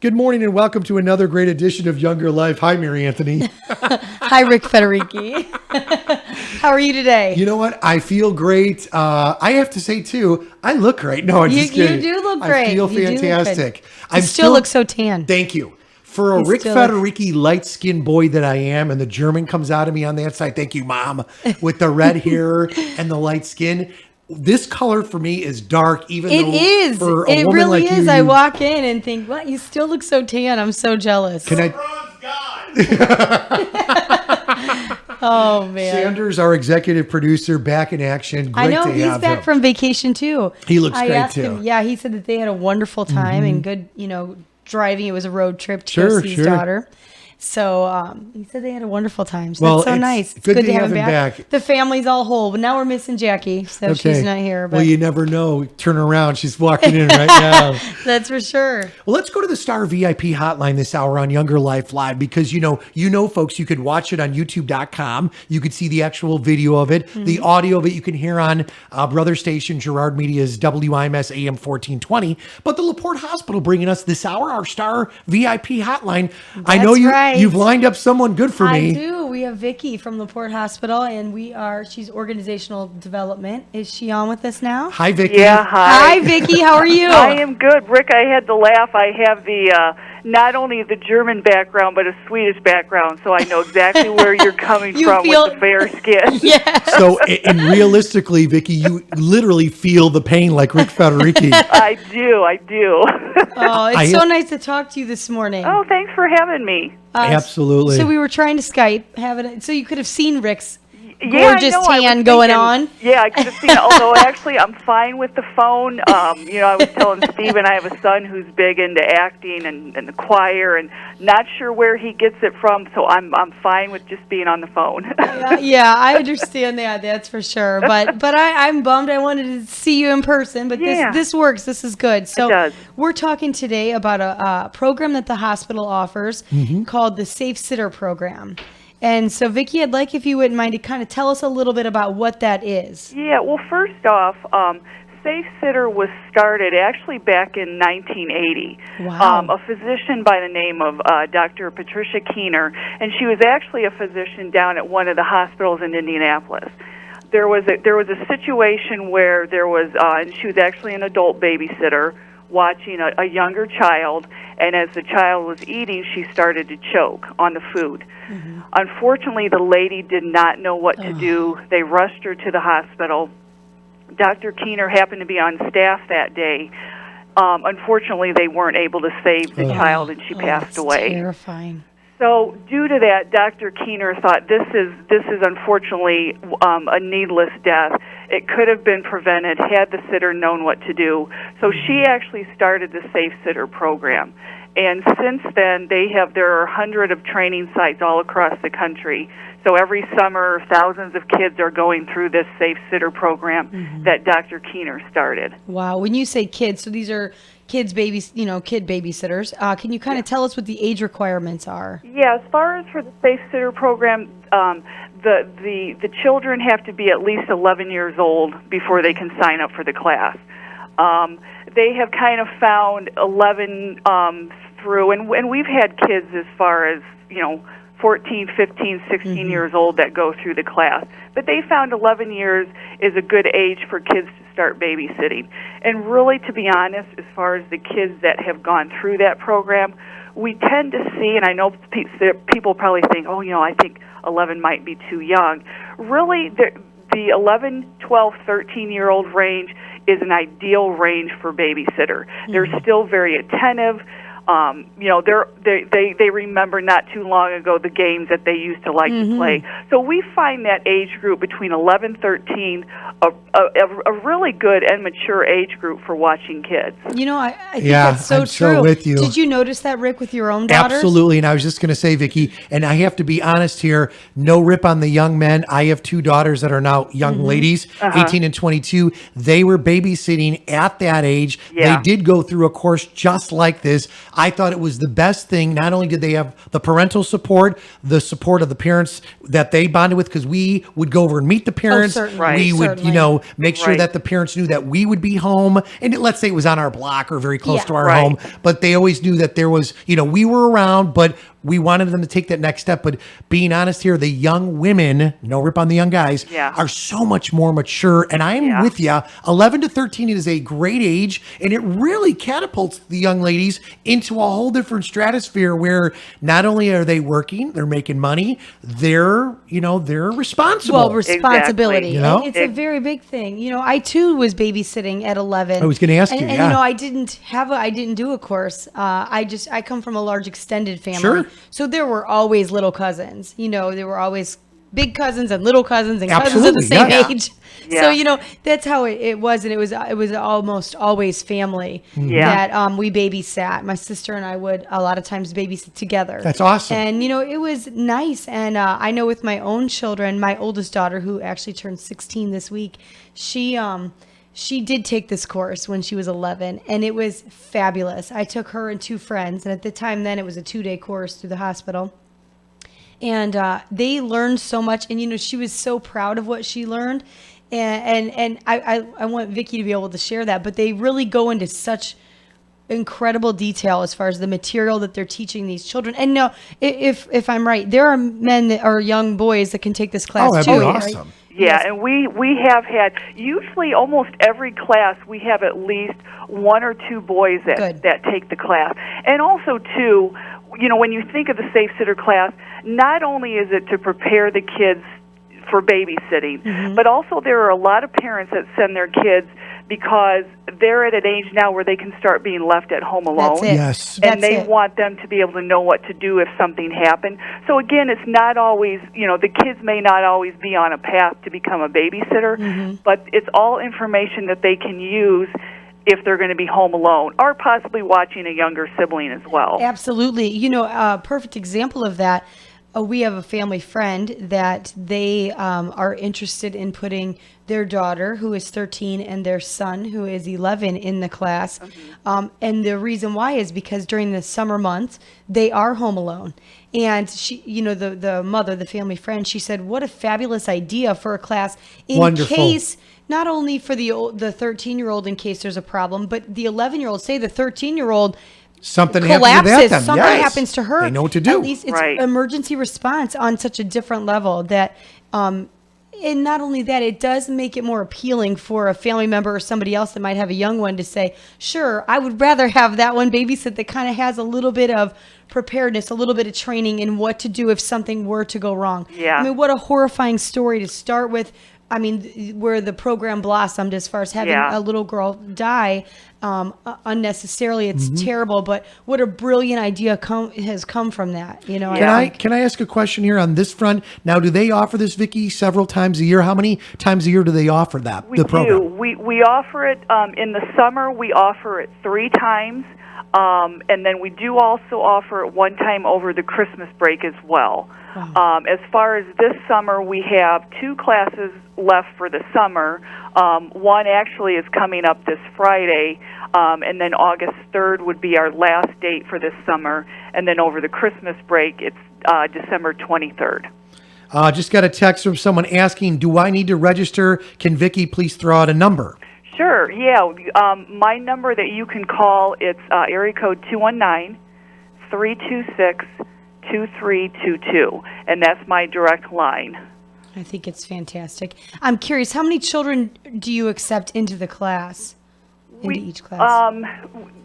Good morning and welcome to another great edition of Younger Life. Hi, Mary Anthony. Hi, Rick Federici. How are you today? You know what? I feel great. I have to say, too, I look great. No, I'm just kidding. You do look great. I feel fantastic. You still look so tan. Thank you. For a Rick Federici light-skinned boy that I am, and the German comes out of me on that side, thank you, Mom, with the red hair and the light skin. This color for me is dark, even though is. For a it woman really like is. you, I walk in and think, what? You still look so tan. I'm so jealous. Can I? Oh, man. Sanders, our executive producer, back in action. Great I know. to He's have back him. from vacation, too. He looks great, too. Him, yeah, he said that they had a wonderful time and good, driving. It was a road trip to go see his daughter. So he said they had a wonderful time. So that's so nice. It's good to have him back. The family's all whole, but now we're missing Jackie, so she's not here. But. Well, you never know. Turn around. She's walking in right now. That's for sure. Well, let's go to the Star VIP hotline this hour on Younger Life Live because, you know, folks, you could watch it on YouTube.com. You could see the actual video of it. Mm-hmm. The audio of it you can hear on brother station Girard Media's WIMS AM 1420. But the LaPorte Hospital bringing us this hour, our Star VIP hotline. I know you've lined up someone good for me. I do. We have Vicki from LaPorte Hospital, and she's organizational development. Is she on with us now? Hi, Vicki. Yeah, hi. Hi, Vicki. How are you? I am good. Rick, I had to laugh. I have the not only the German background, but a Swedish background, so I know exactly where you're coming from with the fair skin. Yeah. So, and realistically, Vicki, you literally feel the pain like Rick Federici. I do. Oh, it's so nice to talk to you this morning. Oh, thanks for having me. Absolutely. So we were trying to Skype, so you could have seen Rick's gorgeous tan going on. Yeah, I could have seen it. Although actually, I'm fine with the phone. I was telling Steven I have a son who's big into acting and the choir, and not sure where he gets it from. So I'm fine with just being on the phone. Yeah, I understand that. That's for sure. But I'm bummed. I wanted to see you in person, but this works. This is good. So it does. We're talking today about a program that the hospital offers called the Safe Sitter Program. And so, Vicki, I'd like if you wouldn't mind to kind of tell us a little bit about what that is. Yeah, well, first off, Safe Sitter was started actually back in 1980. Wow. A physician by the name of Dr. Patricia Keener, and she was actually a physician down at one of the hospitals in Indianapolis. There was a situation where and she was actually an adult babysitter watching a younger child, and as the child was eating, she started to choke on the food. Mm-hmm. Unfortunately, the lady did not know what to do. They rushed her to the hospital. Dr. Keener happened to be on staff that day. Unfortunately, they weren't able to save the child, and she passed away. Terrifying. So, due to that, Dr. Keener thought this is unfortunately a needless death. It could have been prevented had the sitter known what to do. So she actually started the Safe Sitter program. And since then, there are hundreds of training sites all across the country. So every summer, thousands of kids are going through this Safe Sitter program that Dr. Keener started. Wow. When you say kids, so these are kid babysitters. Can you kind of tell us what the age requirements are? Yeah, as far as for the Safe Sitter program, the children have to be at least 11 years old before they can sign up for the class. They have kind of found 11 through, and we've had kids as far as 14, 15, 16 years old that go through the class. But they found 11 years is a good age for kids to start babysitting. And really, to be honest, as far as the kids that have gone through that program, we tend to see, and I know people probably think, I think 11 might be too young. Really, the 11, 12, 13-year-old range is an ideal range for babysitter. They're still very attentive. They remember not too long ago the games that they used to like to play. So we find that age group between 11, 13 a really good and mature age group for watching kids. I think that's so I'm true. So with you. Did you notice that, Rick, with your own daughters? Absolutely. And I was just going to say, Vicki, and I have to be honest here, no rip on the young men. I have two daughters that are now young ladies, 18 and 22. They were babysitting at that age. Yeah. They did go through a course just like this. I thought it was the best thing. Not only did they have the parental support, the support of the parents that they bonded with, because we would go over and meet the parents. We would, make sure that the parents knew that we would be home. And let's say it was on our block or very close to our home, but they always knew that there was, we were around, but we wanted them to take that next step. But being honest here, the young women, no rip on the young guys, are so much more mature. And I'm with you. 11 to 13 is a great age. And it really catapults the young ladies into a whole different stratosphere where not only are they working, they're making money, they're responsible. Well, responsibility. Exactly. It's a very big thing. I too was babysitting at 11. I was going to ask you. And I didn't do a course. I come from a large extended family. Sure. So there were always little cousins. There were always big cousins and little cousins and cousins of the same age. Yeah. So that's how it was, and it was almost always family that we babysat. My sister and I would a lot of times babysit together. That's awesome. And it was nice. And I know with my own children, my oldest daughter, who actually turned 16 this week, she did take this course when she was 11, and it was fabulous. I took her and two friends, and at the time then it was a 2-day course through the hospital. And they learned so much, and she was so proud of what she learned. And I want Vicki to be able to share that, but they really go into such incredible detail as far as the material that they're teaching these children. And no, if I'm right, there are men that are young boys that can take this class too. Oh, that'd be awesome. Right? Yeah, and we have had, usually almost every class, we have at least 1 or 2 boys that take the class. And also, too, when you think of the Safe Sitter class, not only is it to prepare the kids for babysitting, but also there are a lot of parents that send their kids because they're at an age now where they can start being left at home alone. That's it. Yes. And they want them to be able to know what to do if something happened. So again, it's not always, the kids may not always be on a path to become a babysitter, but it's all information that they can use if they're going to be home alone or possibly watching a younger sibling as well. Absolutely. A perfect example of that, we have a family friend that they are interested in putting their daughter, who is 13, and their son, who is 11, in the class. And the reason why is because during the summer months, they are home alone. And she, the mother, the family friend, she said, what a fabulous idea for a class in case, not only for the 13-year-old in case there's a problem, but the 11-year-old, say the 13-year-old something collapses, happens something happens to her. They know what to do. At least it's emergency response on such a different level that, and not only that, it does make it more appealing for a family member or somebody else that might have a young one to say, sure, I would rather have that one babysit that kind of has a little bit of preparedness, a little bit of training in what to do if something were to go wrong. Yeah. I mean, what a horrifying story to start with. I mean, where the program blossomed as far as having a little girl die unnecessarily. It's terrible, but what a brilliant idea has come from that. Can I ask a question here on this front? Now, do they offer this, Vicki, several times a year? How many times a year do they offer that? We do. We offer it in the summer. We offer it 3 times. And then we do also offer it 1 time over the Christmas break as well. Wow. As far as this summer, we have 2 classes left for the summer. One actually is coming up this Friday, and then August 3rd would be our last date for this summer. And then over the Christmas break, it's December 23rd. Just got a text from someone asking, do I need to register? Can Vicki please throw out a number? Sure, yeah. My number that you can call, it's area code 219-326-2322, and that's my direct line. I think it's fantastic. I'm curious, how many children do you accept into the class, each class?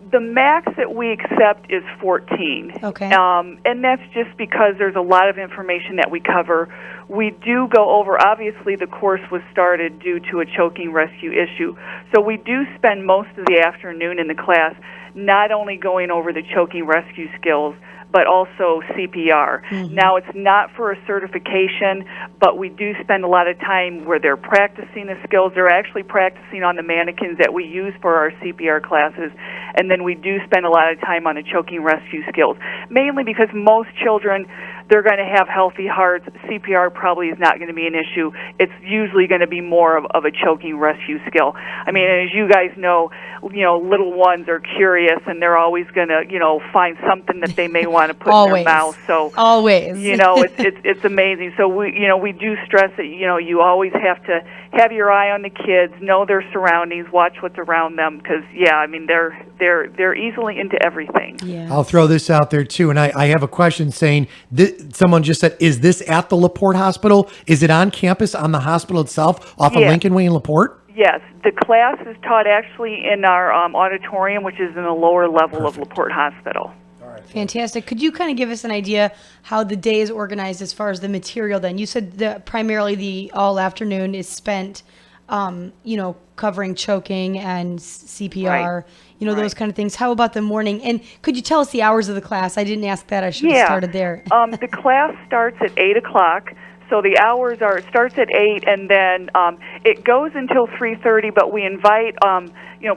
The max that we accept is 14. Okay. And that's just because there's a lot of information that we cover. We do go over, obviously the course was started due to a choking rescue issue, so we do spend most of the afternoon in the class not only going over the choking rescue skills, but also CPR. Now, it's not for a certification, but we do spend a lot of time where they're practicing the skills. They're actually practicing on the mannequins that we use for our CPR classes, and then we do spend a lot of time on the choking rescue skills, mainly because most children, they're going to have healthy hearts. CPR probably is not going to be an issue. It's usually going to be more of a choking rescue skill. I mean, as you guys know, little ones are curious, and they're always going to, find something that they may want to put in their mouth. So always, it's amazing. So we do stress that you always have to have your eye on the kids, know their surroundings, watch what's around them, because they're easily into everything. Yeah. I'll throw this out there too, and I have a question saying someone just said, is this at the LaPorte Hospital? Is it on campus on the hospital itself off of Lincoln Way in LaPorte? Yes, the class is taught actually in our auditorium, which is in the lower level of LaPorte Hospital. Fantastic. Could you kind of give us an idea how the day is organized as far as the material then? You said that primarily the all afternoon is spent, covering choking and CPR, those kind of things. How about the morning? And could you tell us the hours of the class? I didn't ask that. I should have started there. The class starts at 8 o'clock. So the hours it starts at 8, and then it goes until 3:30, but we invite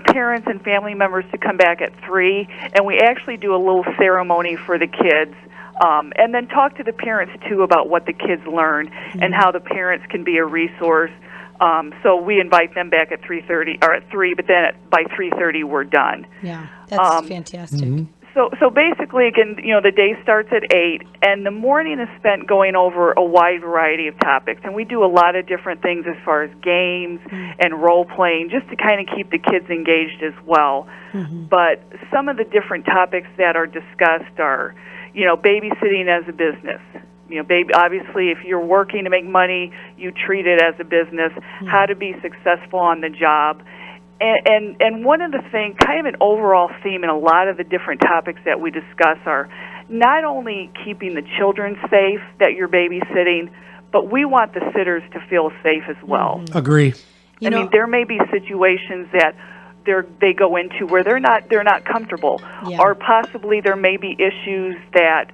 parents and family members to come back at 3, and we actually do a little ceremony for the kids, and then talk to the parents too about what the kids learn and how the parents can be a resource. So we invite them back at 3:30 or at 3, but then by 3:30 we're done. Yeah, that's fantastic. Mm-hmm. So basically, again, the day starts at 8, and the morning is spent going over a wide variety of topics. And we do a lot of different things as far as games and role-playing, just to kind of keep the kids engaged as well. Mm-hmm. But some of the different topics that are discussed are, babysitting as a business. Obviously, if you're working to make money, you treat it as a business, how to be successful on the job. And one of the things, kind of an overall theme in a lot of the different topics that we discuss are not only keeping the children safe that you're babysitting, but we want the sitters to feel safe as well. Mm-hmm. Agree. I mean, there may be situations that they go into where they're not comfortable, or possibly there may be issues that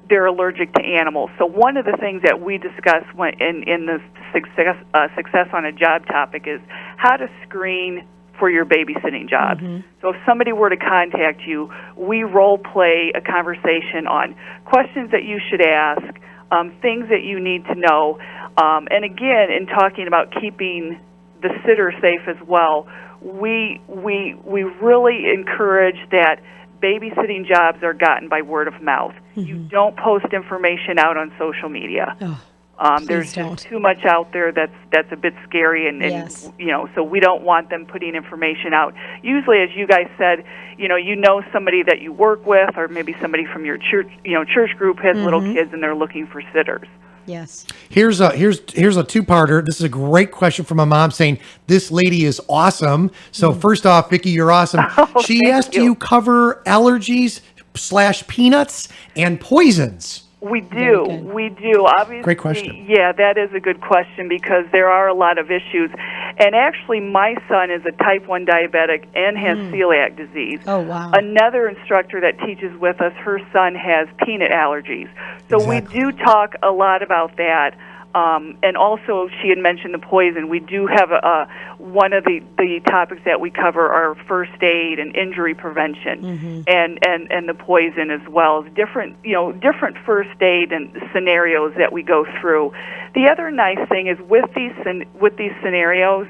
they're allergic to animals. So one of the things that we discuss in the success on a job topic is how to screen for your babysitting jobs. Mm-hmm. So if somebody were to contact you, we role play a conversation on questions that you should ask, things that you need to know, and again, in talking about keeping the sitter safe as well, we really encourage that babysitting jobs are gotten by word of mouth. Mm-hmm. You don't post information out on social media. There's just too much out there that's a bit scary, and so we don't want them putting information out. Usually, as you guys said, somebody that you work with, or maybe somebody from your church group has little kids and they're looking for sitters. Yes. Here's a two-parter. This is a great question from a mom saying, this lady is awesome. So first off, Vicki, you're awesome. She asked you cover allergies / peanuts and poisons. We do. Obviously, great question. Yeah, that is a good question because there are a lot of issues. And actually, my son is a type 1 diabetic and has celiac disease. Oh, wow. Another instructor that teaches with us, her son has peanut allergies. So exactly. We do talk a lot about that. And also, she had mentioned the poison. We do have one of the topics that we cover are first aid and injury prevention, and the poison as well. Different first aid and scenarios that we go through. The other nice thing is with these scenarios,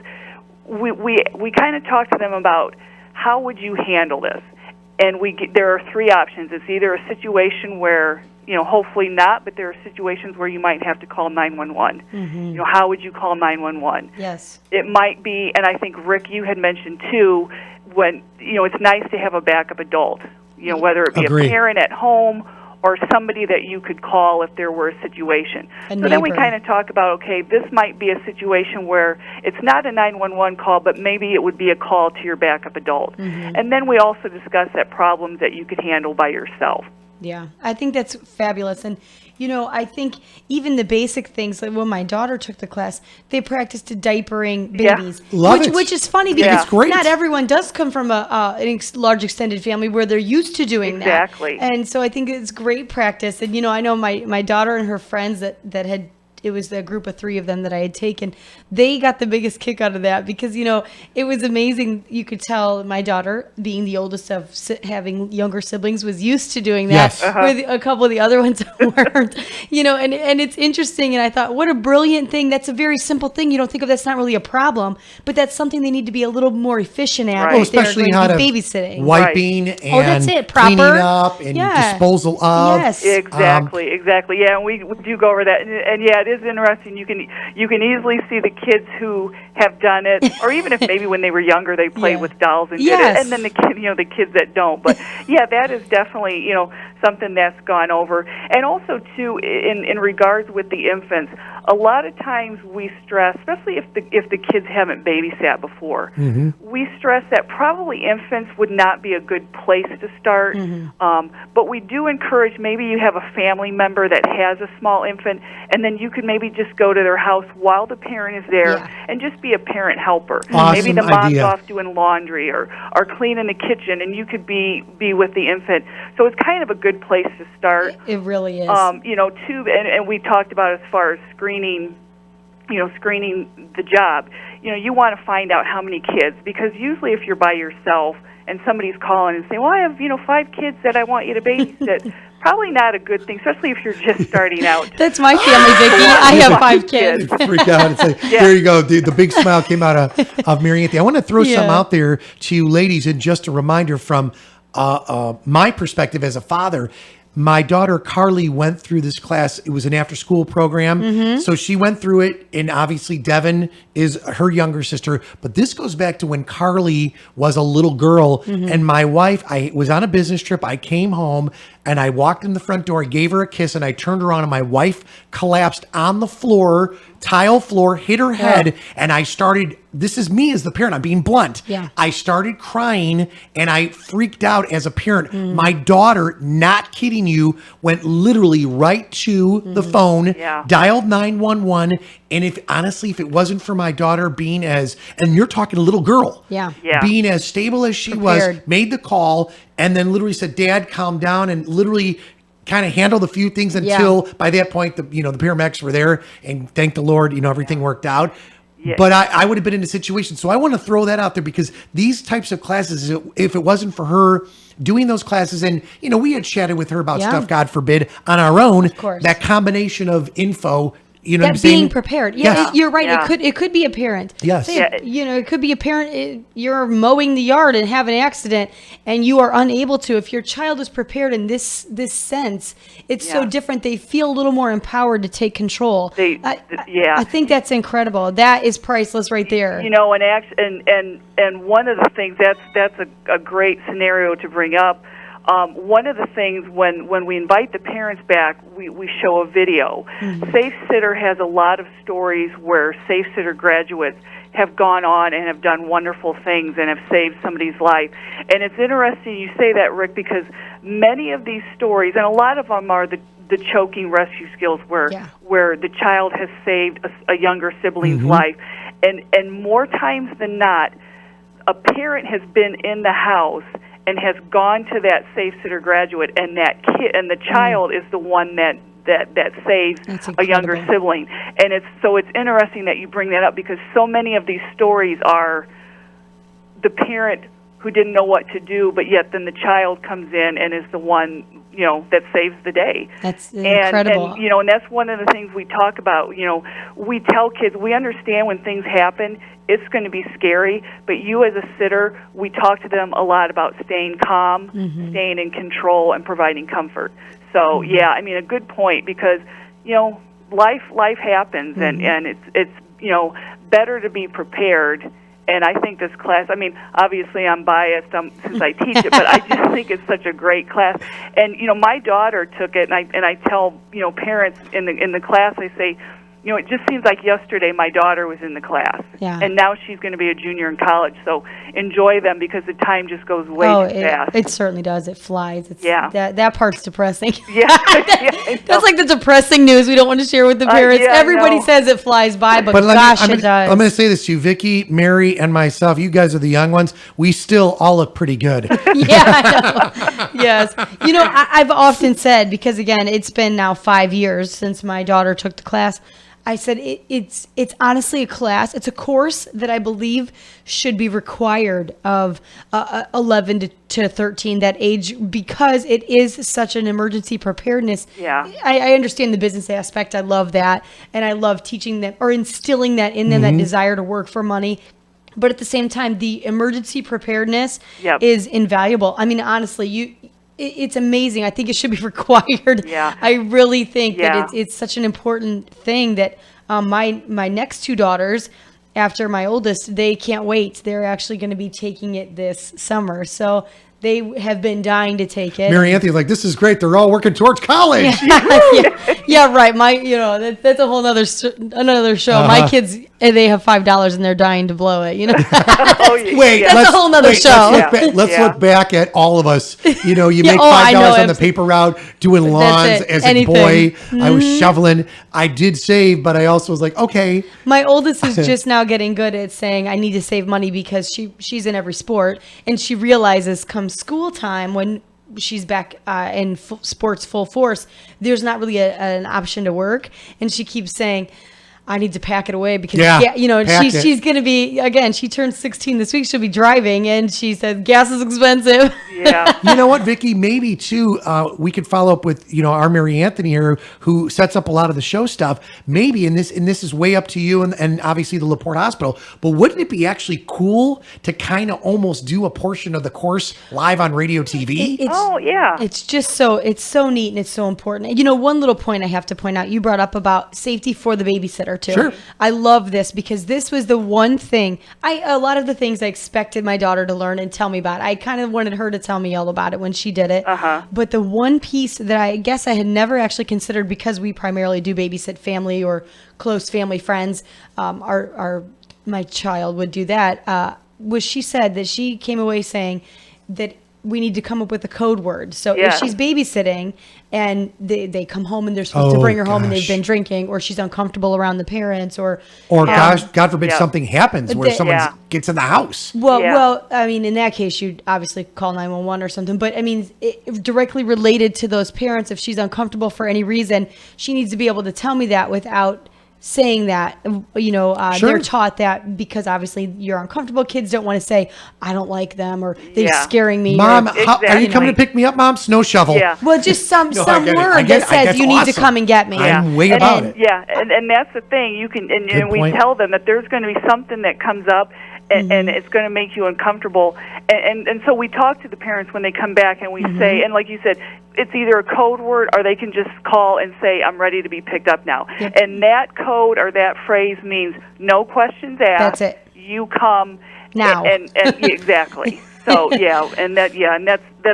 we kind of talk to them about how would you handle this, and there are 3 options. It's either a situation where hopefully not, but there are situations where you might have to call 911. Mm-hmm. How would you call 911? Yes. It might be, and I think, Rick, you had mentioned too, when, it's nice to have a backup adult, whether it be a parent at home or somebody that you could call if there were a situation. So then we kind of talk about, okay, this might be a situation where it's not a 911 call, but maybe it would be a call to your backup adult. Mm-hmm. And then we also discuss that problems that you could handle by yourself. Yeah, I think that's fabulous. And, I think even the basic things, like when my daughter took the class, they practiced diapering babies. Yeah. Which is funny because it's great. Not everyone does come from a large extended family where they're used to doing that. Exactly. And so I think it's great practice. And, I know my daughter and her friends that had it was a group of 3 of them that I had taken. They got the biggest kick out of that because, it was amazing. You could tell my daughter, being the oldest of having younger siblings, was used to doing that. Yes. With a couple of the other ones weren't, and it's interesting. And I thought, what a brilliant thing. That's a very simple thing. You don't think of that's not really a problem, but that's something they need to be a little more efficient at. Right. Especially how to babysitting, wiping and that's it. Proper cleaning up and disposal of. Yes. Exactly. Yeah, and we do go over that, and yeah, it is interesting. You can easily see the kids who have done it, or even if maybe when they were younger they played with dolls and did it, and then the kids that don't. But yeah, that is definitely something that's gone over. And also too, in regards with the infants, a lot of times we stress, especially if the kids haven't babysat before, we stress that probably infants would not be a good place to start. But we do encourage, maybe you have a family member that has a small infant, and then you could maybe just go to their house while the parent is there and just be a parent helper. Awesome maybe the mom's idea. off doing laundry or cleaning the kitchen, and you could be with the infant. So it's kind of a good place to start. It really is. Too, and we talked about as far as screening the job. You want to find out how many kids, because usually if you're by yourself and somebody's calling and saying, well, I have 5 kids that I want you to babysit, probably not a good thing, especially if you're just starting out. That's my family, Vicki. I have 5 kids. Freak out and say, there you go, dude. The big smile came out of Mary Anthony. I want to throw some out there to you ladies, and just a reminder from my perspective as a father. My daughter Carly went through this class. It was an after-school program. So she went through it, and obviously Devin is her younger sister. But this goes back to when Carly was a little girl, and my wife, I was on a business trip. I came home, and I walked in the front door, gave her a kiss, and I turned around, and my wife collapsed on the floor, tile floor, hit her head, and I started, this is me as the parent, I'm being blunt. I started crying, and I freaked out as a parent. My daughter, not kidding you, went literally right to the phone, dialed 911, and if it wasn't for my daughter being and you're talking a little girl, being as stable as she was, made the call, and then literally said, Dad, calm down, and literally kind of handled a few things until by that point, the paramedics were there, and thank the Lord, everything worked out. But I would have been in a situation. So I want to throw that out there, because these types of classes, if it wasn't for her doing those classes, and, we had chatted with her about stuff, God forbid, on our own, that combination of info, what I'm saying? Being prepared. You're right. Yeah. It could be a parent. Yes. It could be a parent. You're mowing the yard and have an accident, and you are unable to. If your child is prepared in this sense, it's so different. They feel a little more empowered to take control. I think that's incredible. That is priceless right there. And one of the things that's a great scenario to bring up. One of the things when we invite the parents back, we show a video. Safe Sitter has a lot of stories where Safe Sitter graduates have gone on and have done wonderful things and have saved somebody's life. And it's interesting you say that, Rick, because many of these stories, and a lot of them are the choking rescue skills where the child has saved a younger sibling's life. And more times than not, a parent has been in the house and has gone to that Safe Sitter graduate, and that kid and the child is the one that saves a younger sibling. And it's interesting that you bring that up, because so many of these stories are the parent who didn't know what to do, but yet then the child comes in and is the one that saves the day. That's incredible. And that's one of the things we talk about. We tell kids, we understand when things happen, it's going to be scary, but you as a sitter, we talk to them a lot about staying calm, staying in control, and providing comfort. So, a good point, because, life happens, and it's better to be prepared. And I think this class, obviously I'm biased since I teach it, but I just think it's such a great class. And, my daughter took it, and I tell, parents in the class, I say, it just seems like yesterday my daughter was in the class. And now she's going to be a junior in college. So enjoy them, because the time just goes way too fast. It certainly does. It flies. That part's depressing. That's like the depressing news we don't want to share with the parents. Everybody says it flies by, but gosh, it does. I'm going to say this to you, Vicki, Mary, and myself. You guys are the young ones. We still all look pretty good. I know. Yes. I've often said, because again, it's been now 5 years since my daughter took the class, I said, it's honestly a class. It's a course that I believe should be required of 11 to 13, that age, because it is such an emergency preparedness. Yeah. I understand the business aspect. I love that. And I love teaching them or instilling that in them, that desire to work for money. But at the same time, the emergency preparedness is invaluable. I mean, honestly, it's amazing. I think it should be required. Yeah. I really think that it's such an important thing that my next two daughters, after my oldest, they can't wait. They're actually going to be taking it this summer. So they have been dying to take it. Mary Anthony's like, this is great. They're all working towards college. Yeah, right. That's a whole another show. My kids, they have $5 and they're dying to blow it. Wait, that's a whole nother show. Let's look back at all of us. You make $5 on the paper route doing lawns. As a boy, I was shoveling. I did save, but I also was like, okay. My oldest is just now getting good at saying I need to save money because she's in every sport, and she realizes come school time when she's back in sports full force, there's not really an option to work, and she keeps saying, I need to pack it away because she's going to be, again, she turns 16 this week. She'll be driving, and she said gas is expensive. Yeah. You know what, Vicki? Maybe too, we could follow up with our Mary Anthony here, who sets up a lot of the show stuff. Maybe, and this is way up to you, and obviously the LaPorte Hospital. But wouldn't it be actually cool to kind of almost do a portion of the course live on radio TV? It's just it's so neat and it's so important. One little point I have to point out. You brought up about safety for the babysitter too. Sure. I love this because this was the one thing a lot of the things I expected my daughter to learn and tell me about. I kind of wanted her to tell me all about it when she did it. But the one piece that I guess I had never actually considered, because we primarily do babysit family or close family friends, my child would do that, was she said that she came away saying that we need to come up with a code word. So if she's babysitting and they come home and they're supposed to bring her home and they've been drinking, or she's uncomfortable around the parents, or God forbid something happens where someone gets in the house. Well, I mean, in that case, you'd obviously call 911 or something. But I mean, directly related to those parents, if she's uncomfortable for any reason, she needs to be able to tell me that without saying that. They're taught that because obviously you're uncomfortable. Kids don't want to say, I don't like them, or they're scaring me. Mom, are you coming to pick me up, Mom? Snow shovel. Yeah. Well, just some word that says you need to come and get me. I'm way about it. Yeah, and that's the thing. You can, and we tell them that there's going to be something that comes up, and it's going to make you uncomfortable. And so we talk to the parents when they come back, and we say, and like you said, it's either a code word or they can just call and say, I'm ready to be picked up now. Yep. And that code or that phrase means no questions asked. That's it. You come now. And exactly. So and that's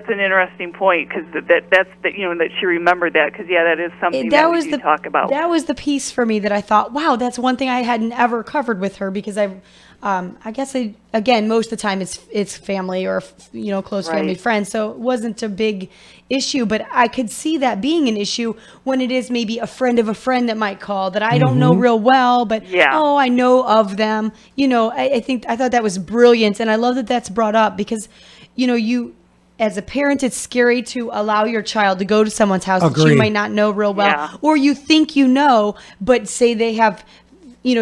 an interesting point, because that's that she remembered that, because that is something that we do talk about. That was the piece for me that I thought, wow, that's one thing I hadn't ever covered with her, because I guess again, most of the time it's family or close family friends, so it wasn't a big issue. But I could see that being an issue when it is maybe a friend of a friend that might call that I don't know real well, but I know of them. I thought that was brilliant, and I love that that's brought up, because you. As a parent, it's scary to allow your child to go to someone's house that you might not know real well, or you think but say they have,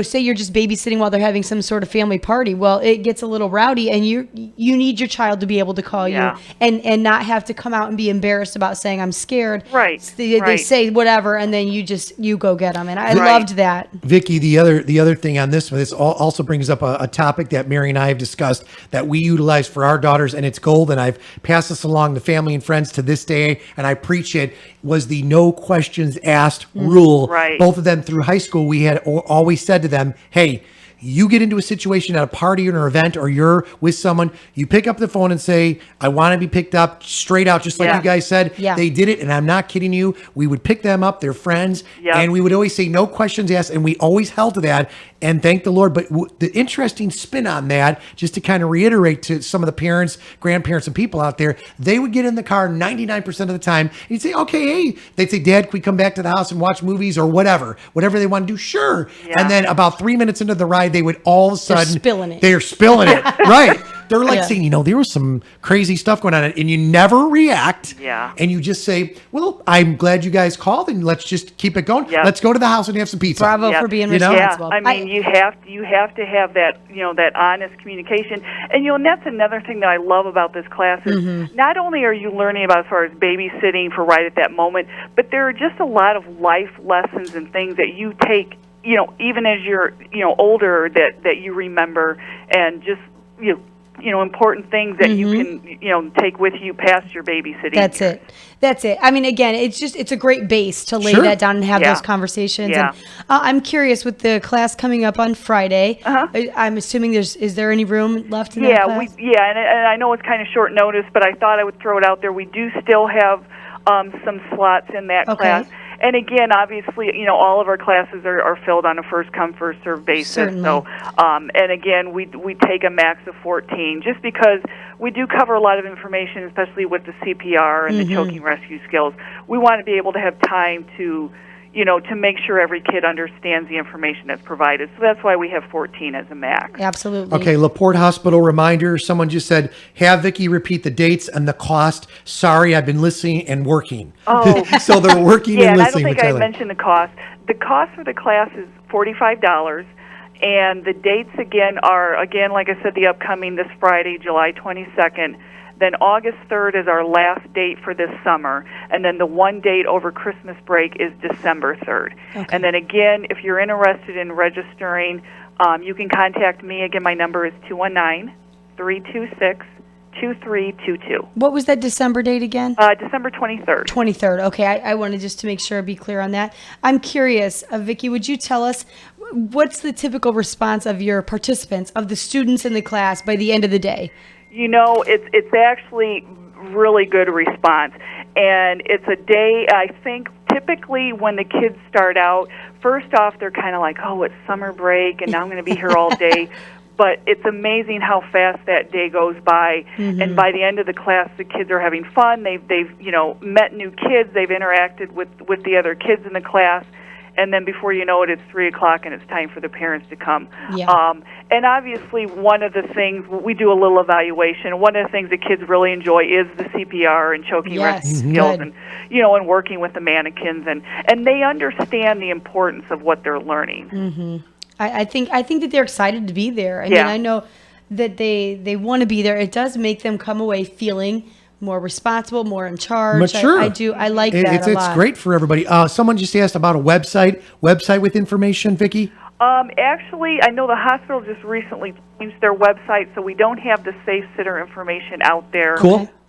say you're just babysitting while they're having some sort of family party. Well, it gets a little rowdy, and you need your child to be able to call you and not have to come out and be embarrassed about saying, I'm scared. Right. They say whatever, and then you go get them. And I loved that. Vicki, the other thing on this also brings up a topic that Mary and I have discussed that we utilize for our daughters, and it's gold. And I've passed this along to family and friends to this day, and I preach it, was the no questions asked rule. Right. Both of them through high school, we had always said to them, hey, you get into a situation at a party or an event, or you're with someone, you pick up the phone and say, I want to be picked up, straight out, just like you guys said. Yeah. They did it, and I'm not kidding you. We would pick them up, their friends, and we would always say no questions asked, and we always held to that, and thank the Lord. But the interesting spin on that, just to kind of reiterate to some of the parents, grandparents, and people out there, they would get in the car 99% of the time, and you'd say, okay, hey, they'd say, Dad, can we come back to the house and watch movies or whatever they want to do? Sure. Yeah. And then about 3 minutes into the ride, they would all of a sudden, they're spilling it. Right. they're like saying, there was some crazy stuff going on, and you never react. Yeah. And you just say, well, I'm glad you guys called, and let's just keep it going. Yep. Let's go to the house and have some pizza. Bravo for being responsible. Yeah, I mean, you have to have that, that honest communication. And, and that's another thing that I love about this class is not only are you learning about as far as babysitting for right at that moment, but there are just a lot of life lessons and things that you take, even as you're, older that you remember, and just, important things that you can, take with you past your babysitting. That's it. I mean, again, it's a great base to lay that down and have those conversations. Yeah. And I'm curious, with the class coming up on Friday, I'm assuming is there any room left in that class? And I know it's kind of short notice, but I thought I would throw it out there. We do still have some slots in that class. And again, obviously, all of our classes are filled on a first come, first served basis. Certainly. So, and again, we take a max of 14, just because we do cover a lot of information, especially with the CPR and the choking rescue skills. We want to be able to have time to, to make sure every kid understands the information that's provided. So that's why we have 14 as a max. Absolutely. Okay, LaPorte Hospital reminder. Someone just said, have Vicki repeat the dates and the cost. Sorry, I've been listening and working. Oh. So they're working and listening. I don't think I mentioned the cost. The cost for the class is $45. And the dates, are, like I said, the upcoming this Friday, July 22nd. Then August 3rd is our last date for this summer. And then the one date over Christmas break is December 3rd. Okay. And then again, if you're interested in registering, you can contact me. Again, my number is 219-326-2322. What was that December date again? December 23rd. 23rd. Okay, I wanted just to make sure, be clear on that. I'm curious, Vicki, would you tell us what's the typical response of your participants, of the students in the class by the end of the day? It's actually really good response. And it's a day, I think, typically when the kids start out, first off, they're kind of like, oh, it's summer break, and now I'm going to be here all day. But it's amazing how fast that day goes by. And by the end of the class, the kids are having fun. They've met new kids. They've interacted with the other kids in the class. And then before you know it, it's 3 o'clock, and it's time for the parents to come. Yeah. And obviously, one of the things, we do a little evaluation. One of the things the kids really enjoy is the CPR and choking rescue skills, and and working with the mannequins, and they understand the importance of what they're learning. I think that they're excited to be there. I mean, I know that they want to be there. It does make them come away feeling more responsible, more in charge. Mature. I like that a lot. It's great for everybody. Someone just asked about a website with information, Vicki? Actually, I know the hospital just recently changed their website, so we don't have the Safe Sitter information out there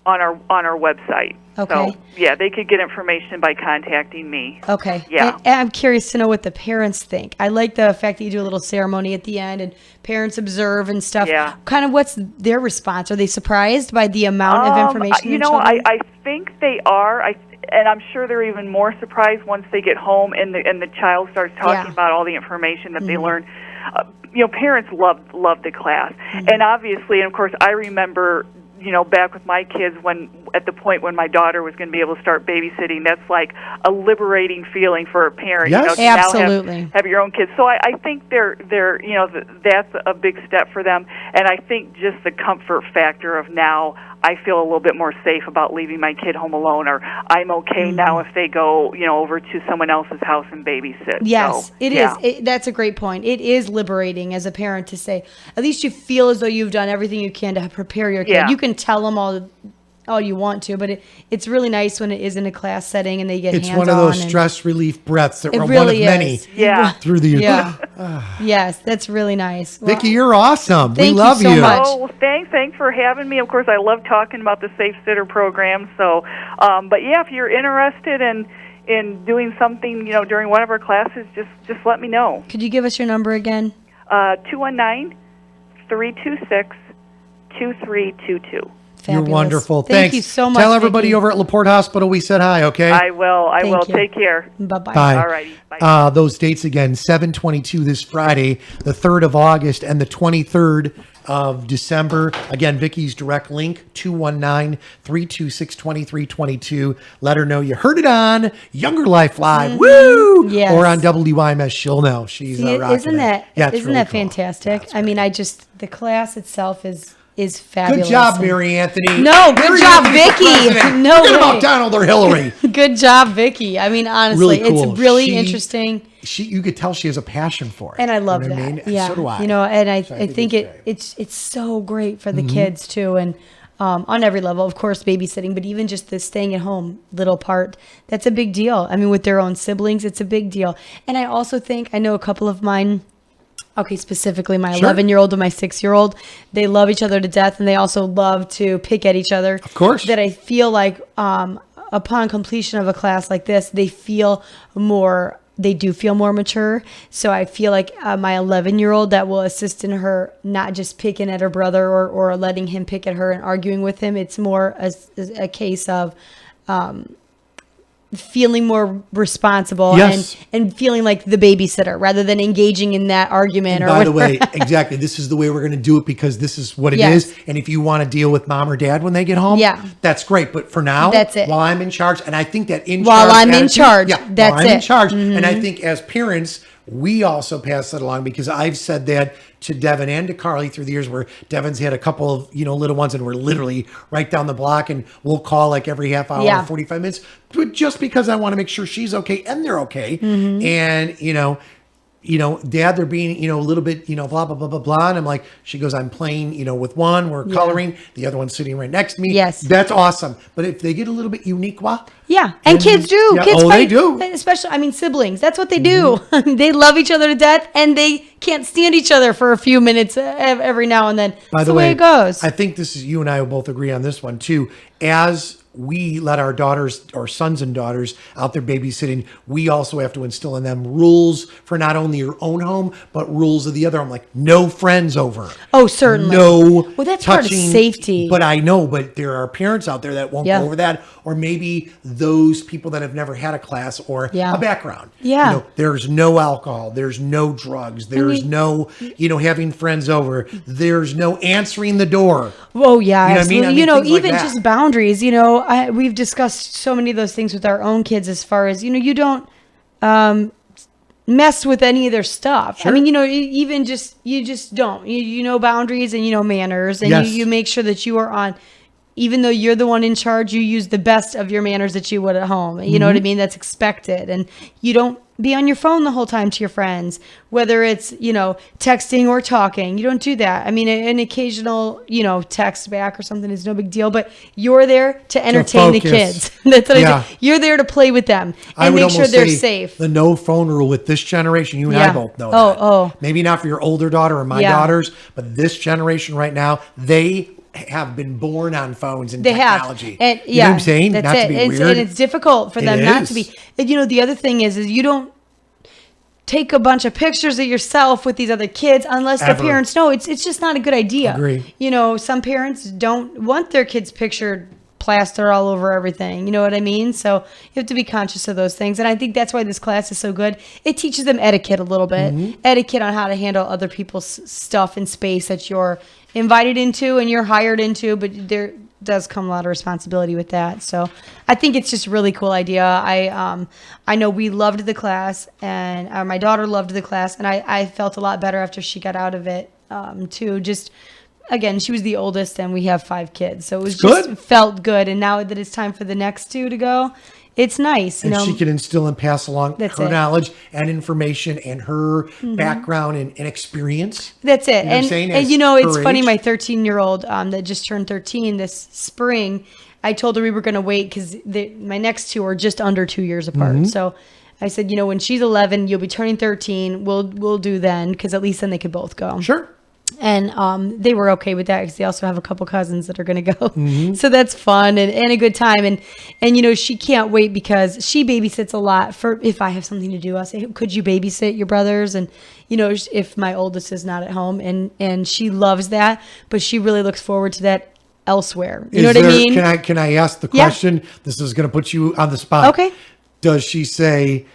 on our website. Okay. So, they could get information by contacting me. Okay. Yeah. And I'm curious to know what the parents think. I like the fact that you do a little ceremony at the end and parents observe and stuff. Yeah. Kind of what's their response? Are they surprised by the amount of information? I think they are. And I'm sure they're even more surprised once they get home and the child starts talking about all the information that they learn. Parents love the class. And obviously, and of course, I remember back with my kids at the point when my daughter was going to be able to start babysitting, that's like a liberating feeling for a parent. Yes. To absolutely. Now have your own kids. So I think they're that's a big step for them. And I think just the comfort factor of now, I feel a little bit more safe about leaving my kid home alone, or I'm okay now if they go, over to someone else's house and babysit. Yes, so, it is. That's a great point. It is liberating as a parent to say, at least you feel as though you've done everything you can to prepare your kid. Yeah. You can tell them all you want to, but it's really nice when it is in a class setting and they get hands-on. It's one of those stress relief breaths that it were really one of many through the years. Yeah. Yes, that's really nice. Well, Vicki, you're awesome. Thank we love you so much. Oh, well, thanks for having me. Of course, I love talking about the Safe Sitter program. So, but if you're interested in doing something, during one of our classes, just let me know. Could you give us your number again? 219-326-2322. Fabulous. You're wonderful. Thank you so much. Tell everybody Vicki. over at LaPorte Hospital we said hi, okay? I will. Thank you. Take care. Bye-bye. Bye. All righty. Bye. Those dates again, 7/22 this Friday, the 3rd of August, and the 23rd of December. Again, Vicki's direct link, 219-326-2322. Let her know you heard it on Younger Life Live. Woo! Yes. Or on WYMS. She'll know. She's rocking isn't that it. Yeah, it's isn't really that cool. fantastic? That's I mean, the class itself is is fabulous. Good job, Mary Anthony. No, good job, Vicky. No, forget about Donald or Hillary. Good job, Vicky. I mean, honestly, really cool. It's really interesting. You could tell she has a passion for it, and I love that. I mean? Yeah, so do I. And I think it's so great for the kids too, and on every level, of course, babysitting, but even just the staying at home little part, that's a big deal. I mean, with their own siblings, it's a big deal. And I also think I know a couple of mine. Okay, specifically my 11-year-old and my 6-year-old, they love each other to death, and they also love to pick at each other. Of course. That I feel like upon completion of a class like this, they do feel more mature. So I feel like my 11-year-old that will assist in her not just picking at her brother or letting him pick at her and arguing with him. It's more a case of feeling more responsible and feeling like the babysitter rather than engaging in that argument. And by the way, exactly. This is the way we're going to do it because this is what it is. And if you want to deal with mom or dad when they get home, that's great. But for now, that's it. While I'm in charge, and I think that in charge, and I think as parents, we also pass that along because I've said that to Devin and to Carly through the years where Devin's had a couple of, little ones and we're literally right down the block and we'll call like every half hour, 45 minutes, but just because I want to make sure she's okay and they're okay. And, Dad, they're being, a little bit, blah, blah, blah, blah, blah. And I'm like, she goes, I'm playing, with one, we're coloring, the other one's sitting right next to me. Yes. That's awesome. But if they get a little bit unique, and kids do. Yeah, kids fight, they do. Especially, siblings. That's what they do. They love each other to death, and they can't stand each other for a few minutes every now and then. That's the way it goes. I think you and I will both agree on this one, too. As we let our daughters or sons and daughters out there babysitting, we also have to instill in them rules for not only your own home, but rules of the other. I'm like, no friends over. Oh, certainly. No. Well, that's touching, part of safety. But I know, but there are parents out there that won't go over that. Or maybe those people that have never had a class or a background. Yeah. There's no alcohol. There's no drugs. There's no, having friends over. There's no answering the door. Oh, yeah. You know what I mean? Even like just boundaries, we've discussed so many of those things with our own kids as far as, you don't mess with any of their stuff. Sure. I mean, even you just don't. You know boundaries and manners, and you make sure that you are on. Even though you're the one in charge, you use the best of your manners that you would at home. You know what I mean? That's expected. And you don't be on your phone the whole time to your friends, whether it's, texting or talking. You don't do that. I mean, an occasional, text back or something is no big deal, but you're there to entertain the kids. That's what I do. You're there to play with them and make sure they're safe. The no phone rule with this generation, you and I both know that. Oh. Maybe not for your older daughter or my daughters, but this generation right now, they have been born on phones and technology. And you know what I'm saying? That's not it. To be weird. And it's difficult for them not to be. And, the other thing is you don't take a bunch of pictures of yourself with these other kids unless the parents know. It's just not a good idea. Agree. Some parents don't want their kids pictured plaster all over everything. You know what I mean? So you have to be conscious of those things. And I think that's why this class is so good. It teaches them etiquette a little bit. Etiquette on how to handle other people's stuff and space that you're invited into and you're hired into, but there does come a lot of responsibility with that. So I think it's just a really cool idea. I know we loved the class, and my daughter loved the class, and I felt a lot better after she got out of it too. Just again, she was the oldest, and we have 5 kids, so it was felt good. And now that it's time for the next 2 to go, it's nice, and she can instill and pass along her knowledge and information and her background and experience. That's it. And it's funny, my 13-year-old that just turned 13 this spring, I told her we were going to wait because my next 2 are just under 2 years apart. So I said, when she's 11, you'll be turning 13. We'll do then, because at least then they could both go. Sure. And they were okay with that because they also have a couple cousins that are going to go. So that's fun and a good time. And she can't wait because she babysits a lot. For if I have something to do, I'll say, could you babysit your brothers? And, if my oldest is not at home, and she loves that, but she really looks forward to that elsewhere. You know what I mean? Can I ask the question? This is going to put you on the spot. Okay. Does she say,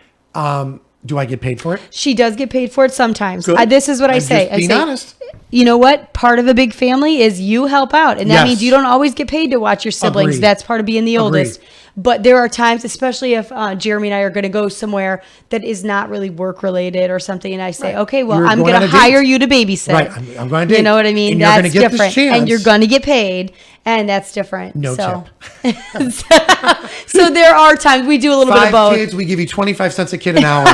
Do I get paid for it? She does get paid for it sometimes. This is what I say. Being honest. You know what? Part of a big family is you help out. And that means you don't always get paid to watch your siblings. Agreed. That's part of being the oldest. But there are times, especially if Jeremy and I are going to go somewhere that is not really work related or something. And I say, okay, well, I'm going to hire you to babysit. Right. I'm going to date. You know what I mean? And that's you're gonna get different. This chance. And you're going to get paid. And that's different. No tip. So there are times we do a little bit of both. 5 kids, we give you 25 cents a kid an hour.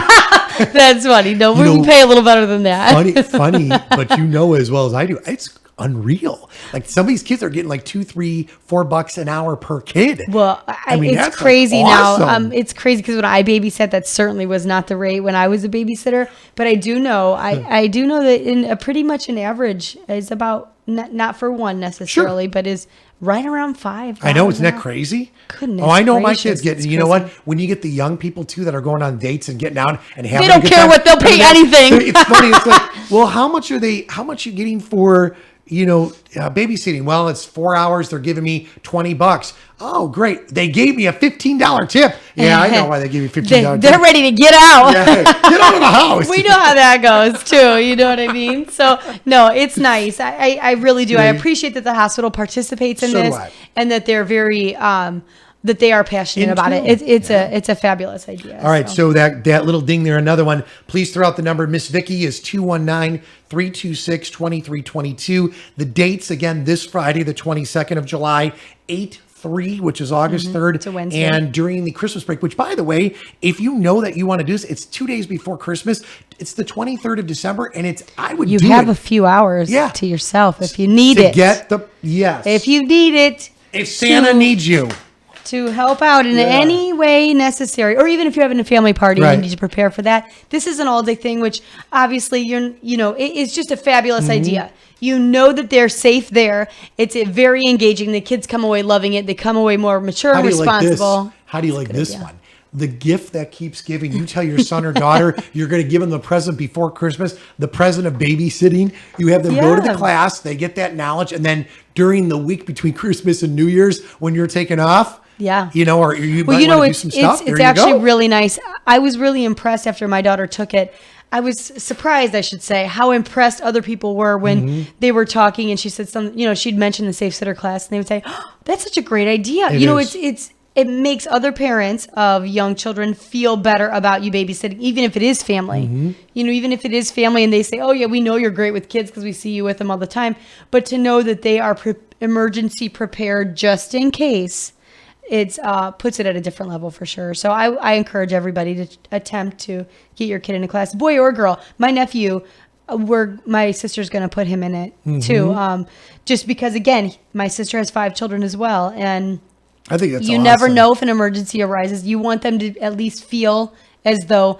That's funny. No, we pay a little better than that. Funny, but you know as well as I do, it's unreal. Like some of these kids are getting like $2, $3, $4 an hour per kid. Well, I mean, it's crazy awesome. Now. It's crazy because when I babysat, that certainly was not the rate when I was a babysitter. But I do know, I do know that in a pretty much an average is about not for one necessarily, but is right around $5. I know, isn't that crazy? Goodness. Oh, I know my kids get. You know what? When you get the young people too that are going on dates and getting out and having, they don't care what they'll pay anything. It's funny. It's like, well, how much are you getting for? Babysitting. Well, it's 4 hours. They're giving me $20. Oh, great. They gave me a $15 tip. Yeah, I know why they give you $15 They're ready to get out. Yeah, get out of the house. We know how that goes too. You know what I mean? So no, it's nice. I really do. I appreciate that the hospital participates in this and that they're very, that they are passionate about it. It's a fabulous idea. All right, so that little ding there, another one. Please throw out the number. Miss Vicky is 219-326-2322. The dates, again, this Friday, the 22nd of July, 8/3, which is August 3rd. It's a Wednesday. And during the Christmas break, which, by the way, if you know that you want to do this, it's 2 days before Christmas. It's the 23rd of December, and you have a few hours to yourself if you need it. If you need it. If Santa needs you. To help out in any way necessary, or even if you're having a family party and you need to prepare for that. This is an all-day thing, which obviously it's just a fabulous idea. You know that they're safe there. It's very engaging. The kids come away loving it. They come away more mature and responsible. How do you like this one? The gift that keeps giving. You tell your son or daughter you're going to give them the present before Christmas, the present of babysitting. You have them go to the class. They get that knowledge. And then during the week between Christmas and New Year's, when you're taking off, or you might want to do some stuff. It's actually really nice. I was really impressed after my daughter took it. I was surprised, I should say, how impressed other people were when they were talking and she said something, she'd mentioned the Safe Sitter class and they would say, oh, that's such a great idea. It makes other parents of young children feel better about you babysitting, even if it is family. Even if it is family and they say, oh yeah, we know you're great with kids because we see you with them all the time. But to know that they are emergency prepared just in case, it puts it at a different level for sure. So I encourage everybody to attempt to get your kid in a class, boy or girl. My nephew, my sister's going to put him in it too. Just because, again, my sister has 5 children as well. And I think that's you awesome. never know if an emergency arises. You want them to at least feel as though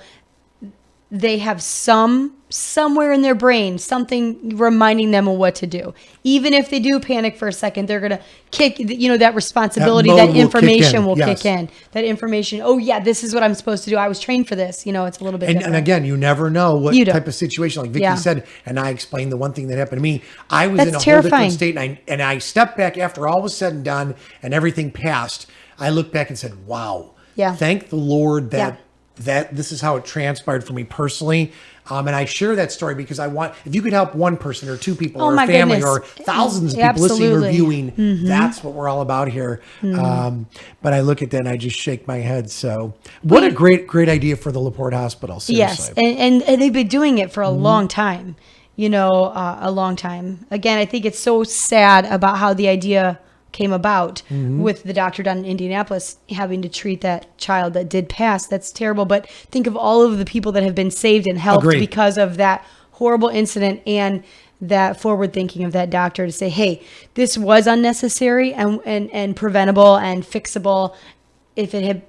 they have somewhere in their brain, something reminding them of what to do. Even if they do panic for a second, they're going to kick, that responsibility, that information will kick in. That information, oh yeah, this is what I'm supposed to do. I was trained for this. It's a little bit different. And again, you never know what type of situation, like Vicky said, and I explained the one thing that happened to me. I was in a whole different state and I stepped back after all was said and done and everything passed. I looked back and said, wow, thank the Lord that this is how it transpired for me personally. And I share that story because I want, if you could help one person or 2 people or a family or thousands of people listening or viewing, that's what we're all about here. But I look at that and I just shake my head. So what a great idea for the LaPorte Hospital. Seriously. Yes. And they've been doing it for a long time, a long time. Again, I think it's so sad about how the idea came about with the doctor down in Indianapolis having to treat that child that did pass. That's terrible. But think of all of the people that have been saved and helped because of that horrible incident and that forward thinking of that doctor to say, hey, this was unnecessary and preventable and fixable if it had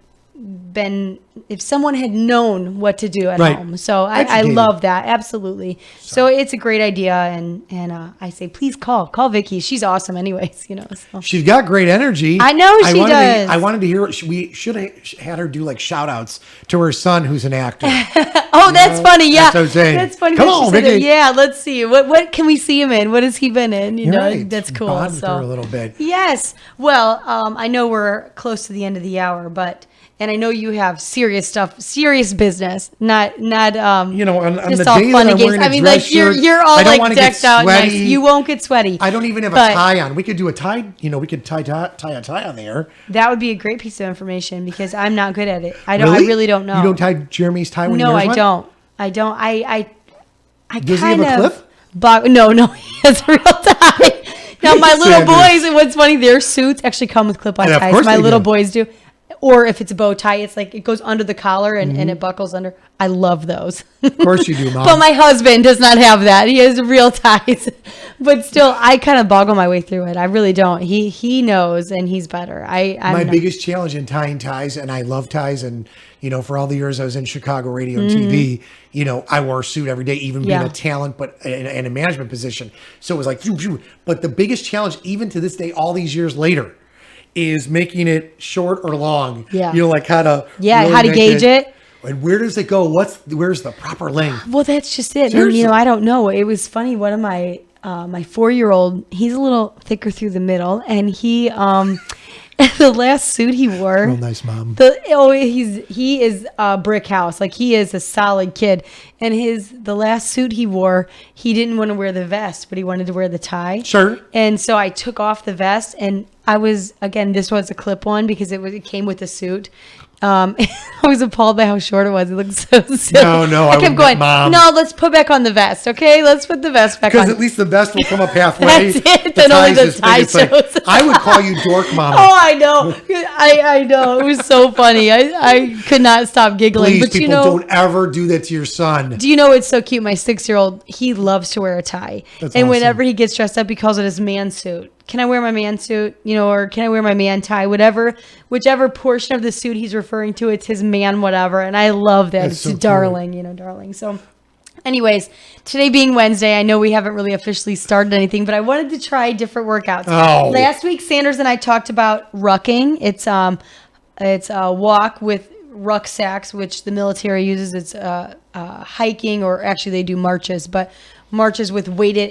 been, if someone had known what to do at home. So I love that. Absolutely. So it's a great idea. And I say, please call Vicky. She's awesome anyways, so. She's got great energy. I know she does. I wanted to hear, we should have had her do like shout outs to her son, who's an actor. That's funny. Yeah. That's what I'm saying. That's funny. Come on, Vicky. Yeah. Let's see. What can we see him in? What has he been in? That's cool. Bond for a little bit. Yes. Well, I know we're close to the end of the hour, but And I know you have serious stuff, serious business, not on just the all day fun that and I'm games. wearing a I mean, dress like you're shirt, all I don't like wanna get decked out nice. sweaty. You won't get sweaty. I don't even have a tie on. We could do a tie. We could tie a tie on there. That would be a great piece of information because I'm not good at it. I really don't know. You don't tie Jeremy's tie when he wears one? No, I don't. I Does he have a clip? No, he has a real tie. Now my little boys, and what's funny, their suits actually come with clip-on And of ties. course My they little do. boys do. Or if it's a bow tie, it's like it goes under the collar and it buckles under. I love those. Of course you do, Mom. But my husband does not have that. He has real ties. But still, I kind of boggle my way through it. I really don't. He knows, and he's better. My biggest challenge in tying ties, and I love ties, and for all the years I was in Chicago radio and TV, I wore a suit every day, even being a talent, but in a management position. So it was like, but the biggest challenge, even to this day, all these years later, is making it short or long. Yeah. Like how to how to gauge it. And where does it go? Where's the proper length? Well, that's just it. Seriously. And, I don't know. It was funny. One of my 4-year-old, he's a little thicker through the middle, and he the last suit he wore. Real nice, Mom. He is a brick house. Like he is a solid kid. And the last suit he wore, he didn't want to wear the vest, but he wanted to wear the tie. Sure. And so I took off the vest, and this was a clip-on because it came with the suit. I was appalled by how short it was. It looked so silly. No, I kept going, Mom. no, let's put back on the vest, okay? Let's put the vest back on. Because at least the vest will come up halfway. That's it. Then only the tie shows. I would call you dork, Mama. Oh, I know. I know. It was so funny. I could not stop giggling. Please, but people, don't ever do that to your son. Do you know what's so cute? My 6-year-old, he loves to wear a tie. That's and awesome. whenever he gets dressed up, he calls it his man suit. Can I wear my man suit? Or can I wear my man tie? Whichever portion of the suit he's referring to, it's his man whatever. And I love that. That's it's so darling, darling. So anyways, today being Wednesday, I know we haven't really officially started anything, but I wanted to try different workouts. Oh. Last week, Sanders and I talked about rucking. It's a walk with rucksacks, which the military uses. It's hiking, or actually they do marches, but marches with weights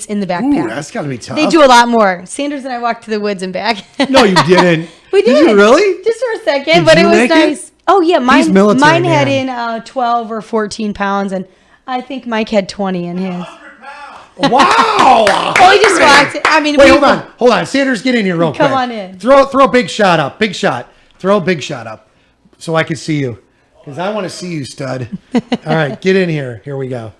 in the backpack. Ooh, that's got to be tough. They do a lot more. Sanders and I walked to the woods and back. No, you didn't. We did. Did you really? Just for a second, Did but it you was make nice. it? Oh yeah, He's military, mine had man. in 12 or 14 pounds, and I think Mike had 20 in his. Wow! Oh, he just walked. I mean, Wait, hold on. Sanders, get in here real quick. Come on in. Throw a big shot up. Big shot. Throw a big shot up, so I can see you, because I want to see you, stud. All right, get in here. Here we go.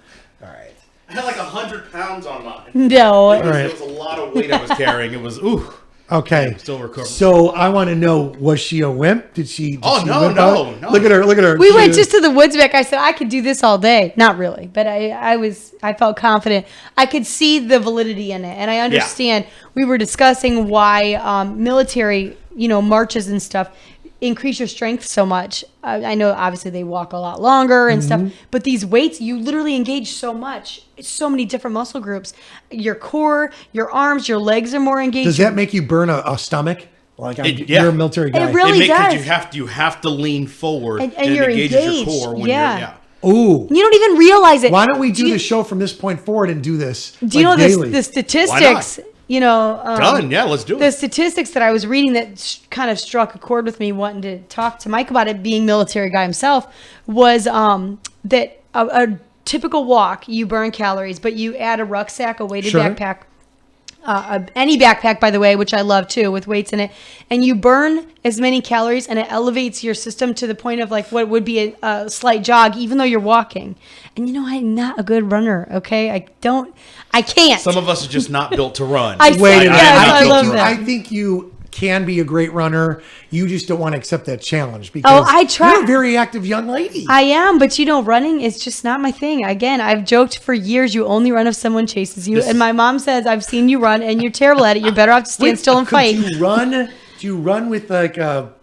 All right. I had like 100 pounds on mine. No. There was a lot of weight I was carrying. It was ooh. Okay. I'm still recovering. So I want to know: was she a wimp? Did she? No. Look at her. We went just to the woods back. I said I could do this all day. Not really, but I felt confident. I could see the validity in it, and I understand. Yeah. We were discussing why military, marches and stuff increase your strength so much. I know obviously they walk a lot longer and stuff, but these weights, you literally engage so much. So many different muscle groups. Your core, your arms, your legs are more engaged. Does that make you burn a stomach? You're a military guy. It really does. You have to lean forward and you're engages engaged. your core when Yeah. Ooh. You don't even realize it. Why don't we do the show from this point forward and do this? Do you know daily? the statistics? Done. Yeah, let's do it. The statistics that I was reading that kind of struck a chord with me, wanting to talk to Mike about it, being military guy himself, was that a typical walk, you burn calories, but you add a rucksack, a weighted backpack, any backpack, by the way, which I love too, with weights in it, and you burn as many calories, and it elevates your system to the point of like what would be a slight jog, even though you're walking. And I'm not a good runner. Okay, I can't. Some of us are just not built to run. I love that. I think you can be a great runner. You just don't want to accept that challenge because I try. You're a very active young lady. I am, but running is just not my thing. Again, I've joked for years, you only run if someone chases you. And my mom says, I've seen you run and you're terrible at it. You're better off to stand still and fight. Do you run with like a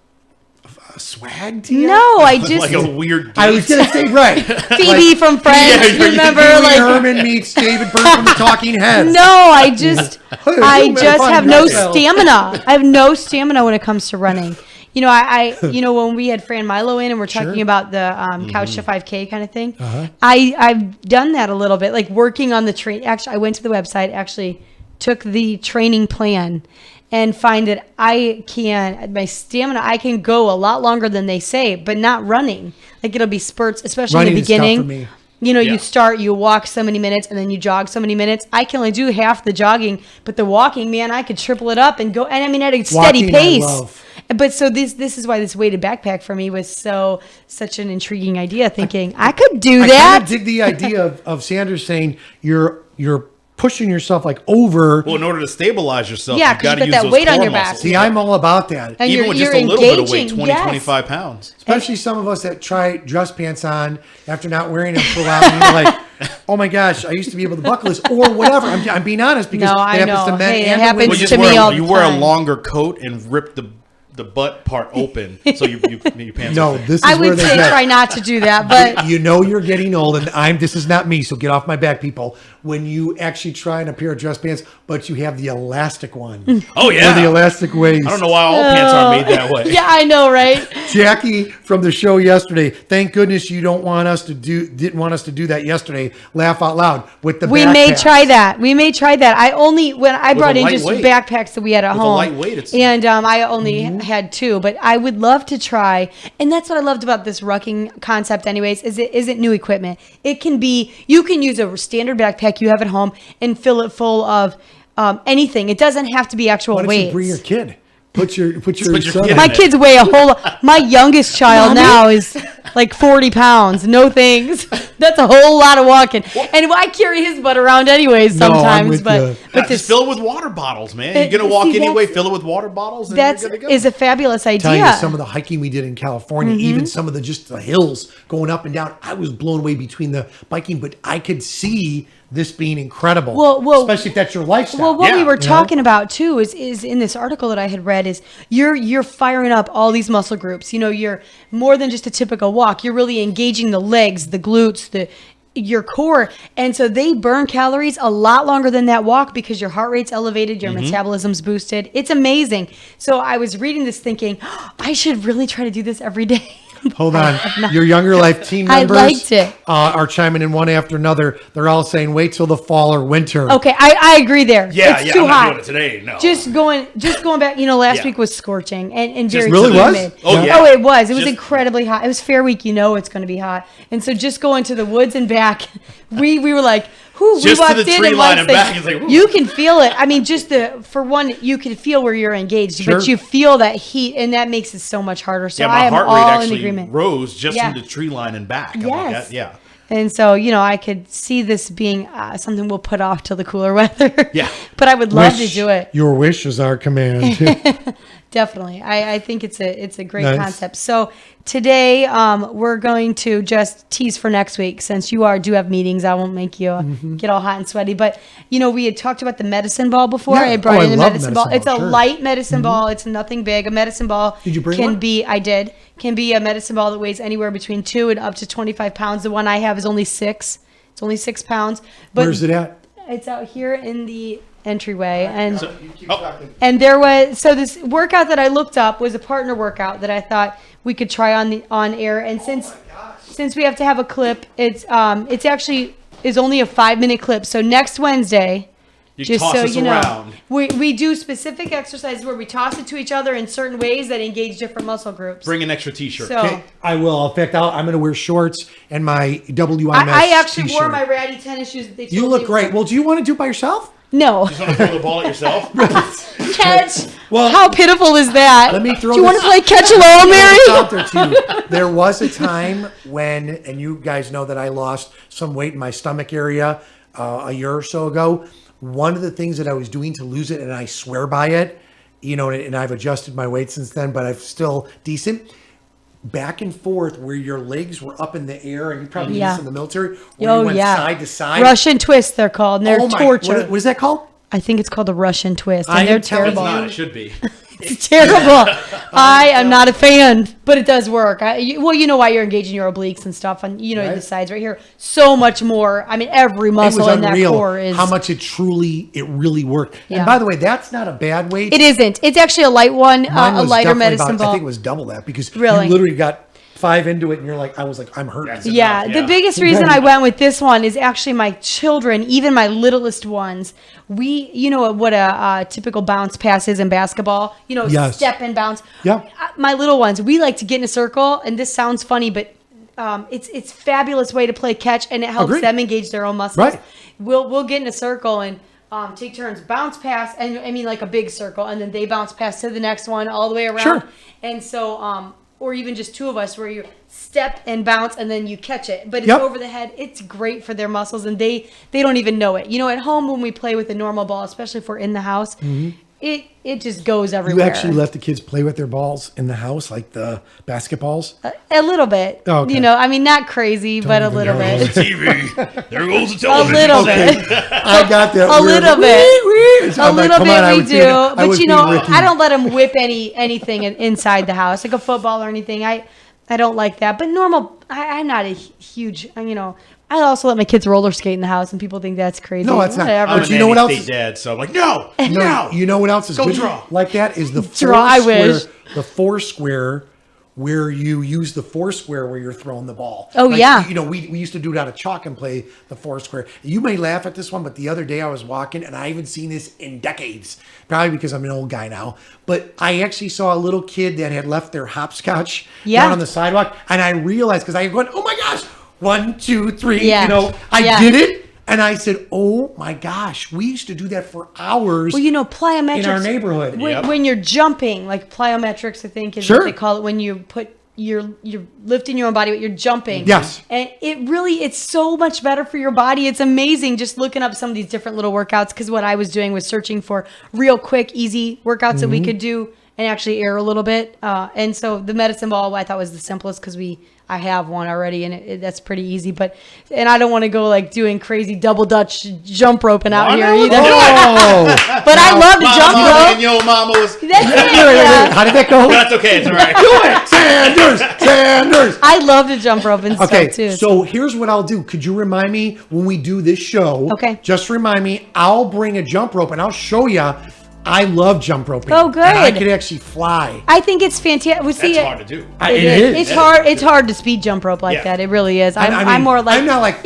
swag to you? No, I just like a weird dance. I was gonna say right. Phoebe from Friends, remember? Like Herman meets David Byrne from the Talking Heads. No, I just have no stamina. I have no stamina when it comes to running. When we had Fran Milo in and we're talking about the Couch to 5K kind of thing, I've done that a little bit, like working on the train. Actually, I went to the website. Actually, took the training plan and find that my stamina, I can go a lot longer than they say, but not running. Like it'll be spurts, especially Running in the beginning. is tough for me. You know, you walk so many minutes and then you jog so many minutes. I can only do half the jogging, but the walking, man, I could triple it up and go. And I mean, at a steady pace. I love. But so this is why this weighted backpack for me was such an intriguing idea. Thinking I could do that. I kind of dig the idea of Sanders saying you're pushing yourself like over. Well, in order to stabilize yourself, yeah, you've got to use that those weight on core your back. muscles. See, I'm all about that. And even with just a little bit of weight, 20, 25 pounds. Especially some of us that try dress pants on after not wearing them for a while. And you're like, oh my gosh, I used to be able to buckle this or whatever. I'm being honest because it happens to men it and happens women. to me all the You time. wear a longer coat and rip the butt part open, so your pants. No, are fit. this is I where would they say get. try not to do that, but You know you're getting old, and this is not me, so get off my back, people. When you actually try on a pair of dress pants, but you have the elastic one. Oh yeah, or the elastic waist. I don't know why all pants aren't made that way. yeah, I know, right? Jackie from the show yesterday. Thank goodness you didn't want us to do that yesterday. Laugh out loud with the. We may try that. When I brought in just lightweight. backpacks that we had at With a home, lightweight, and I only had 2, but I would love to try. And that's what I loved about this rucking concept, anyways. Is it isn't new equipment. It can be you can use a standard backpack you have at home and fill it full of anything. It doesn't have to be actual Why don't weights. you bring your kid? Put your son kid in in My it. it. kids weigh a whole lot. My youngest child now is like 40 pounds. No thanks. That's a whole lot of walking. And I carry his butt around anyways sometimes. I'm with you. but Just this fill it with water bottles, man. You're gonna walk see, anyway. Fill it with water bottles. And that's you're good to go. is a fabulous idea. Tell you some of the hiking we did in California, even some of the hills going up and down. I was blown away between the biking, but I could see this being incredible. Well, especially if that's your lifestyle. Well, what we were You know? talking about too is in this article that I had read is you're firing up all these muscle groups. You know, you're more than just a typical walk. You're really engaging the legs, the glutes, your core, and so they burn calories a lot longer than that walk because your heart rate's elevated, your metabolism's boosted. It's amazing. So I was reading this thinking, I should really try to do this every day. Hold on. Your Younger Life team I members liked it. Are chiming in one after another. They're all saying, wait till the fall or winter. Okay, I agree there. Yeah, it's yeah. too I'm hot. not doing it today. No. Just going back, last Yeah. week was scorching and very really was? humid. Oh, yeah. Oh, it was. It was Just- incredibly hot. It was Fair Week, it's going to be hot. And so just going to the woods and back, we were like, whew, Just we to walked the in tree and line like and back, it's like, whew. you can feel it. I mean, just for one, you can feel where you're engaged, Sure. but you feel that heat and that makes it so much harder. So Yeah, I my am heart rate all in actually agreement. rose just Yeah. from the tree line and back. I'm like, Yes. yeah. And so, I could see this being something we'll put off till the cooler weather. Yeah. But I would love to do it. Your wish is our command. Definitely. I think it's a great Nice. concept. So today we're going to just tease for next week since you do have meetings. I won't make you get all hot and sweaty. But, we had talked about the medicine ball before. Yeah. I brought Oh, in I the love medicine medicine ball. It's ball, a sure. light medicine ball. It's nothing big. A medicine ball Did you bring can one? be, I did, can be a medicine ball that weighs anywhere between 2 and up to 25 pounds. The one I have is only 6. It's only 6 pounds. But Where's it at? It's out here in the entryway. And Oh, and there was this workout that I looked up was a partner workout that I thought we could try on air. And since we have to have a clip, it's actually is only a 5-minute clip. So next Wednesday, you just toss so us you know, around. we do specific exercises where we toss it to each other in certain ways that engage different muscle groups. Bring an extra T-shirt. So Okay, I will. In fact, I'm going to wear shorts and my WIMS I actually wore t-shirt. my ratty tennis shoes. That they You told look me- great. Well, do you want to do it by yourself? No. You want to throw the ball at yourself? Catch. Well, How pitiful is that? let me throw Do you want this- to play catch alone, Mary? Out there too. There was a time when, and you guys know that I lost some weight in my stomach area a year or so ago. One of the things that I was doing to lose it, and I swear by it, and I've adjusted my weight since then, but I'm still decent. Back and forth, where your legs were up in the air, and you probably did this in the military, where you went side to side. Russian twist, they're called, and they're torture. What is that called? I think it's called the Russian twist, I and they're am telling It's terrible. not. It should be. It's terrible. I am not a fan, but it does work. Well, you know why you're engaging your obliques and stuff, and Right. the sides right here. So much more. I mean, every It muscle was in that unreal core is. how much it really worked. Yeah. And by the way, that's not a bad weight. It isn't. It's actually a light one, Mine a was lighter definitely medicine about, ball. I think it was double that because Really? you literally got 5 into it, and you're like, I'm hurt. Yeah, the biggest reason I went with this one is actually my children, even my littlest ones. You know what a typical bounce pass is in basketball? Step and bounce. Yeah. My little ones, we like to get in a circle, and this sounds funny, but it's fabulous way to play catch, and it helps them engage their own muscles. Right. We'll get in a circle and take turns, bounce pass, and I mean like a big circle, and then they bounce pass to the next one all the way around. Sure. And so, or even just two of us where you step and bounce and then you catch it, but it's over the head. It's great for their muscles, and they don't even know it. At home when we play with a normal ball, especially if we're in the house, it just goes everywhere. You actually let the kids play with their balls in the house, like the basketballs? A little bit. Oh, okay. I mean, not crazy, but a little bit. There goes the TV. There goes the television. A little bit. I got that. A little bit. A little bit we do. But I don't let them whip anything inside the house, like a football or anything. I don't like that. But normal, I'm not a huge, I also let my kids roller skate in the house, and people think that's crazy. No, it's not. I'm But you know what else? Dad, so I'm like, no. You know what else is good draw. like that is the Foursquare, where you use the Foursquare where you're throwing the ball. Oh, yeah. We used to do it out of chalk and play the Foursquare. You may laugh at this one, but the other day I was walking, and I haven't seen this in decades, probably because I'm an old guy now. But I actually saw a little kid that had left their hopscotch down on the sidewalk, and I realized, because I went, oh my gosh, 1, 2, 3, I did it. And I said, oh my gosh, we used to do that for hours. Well, plyometrics. In our neighborhood. When you're jumping, like plyometrics, I think is what they call it, when you put, you're lifting your own body, but you're jumping. Yes. And it's so much better for your body. It's amazing just looking up some of these different little workouts, because what I was doing was searching for real quick, easy workouts that we could do and actually air a little bit. And so the medicine ball I thought was the simplest, because I have one already, and that's pretty easy. And I don't want to go like doing crazy double Dutch jump roping out here either. But I love to jump rope. And your mama was. That's it. How did that go? That's okay. It's all right. Do it, Sanders. I love to jump rope and stuff too. So here's what I'll do. Could you remind me when we do this show? Okay. Just remind me. I'll bring a jump rope and I'll show you. I love jump roping. Oh, good. And I could actually fly. I think it's fantastic. That's hard to do. It is. It's hard. It's hard to speed jump rope like that. It really is. I'm more like, I'm not like,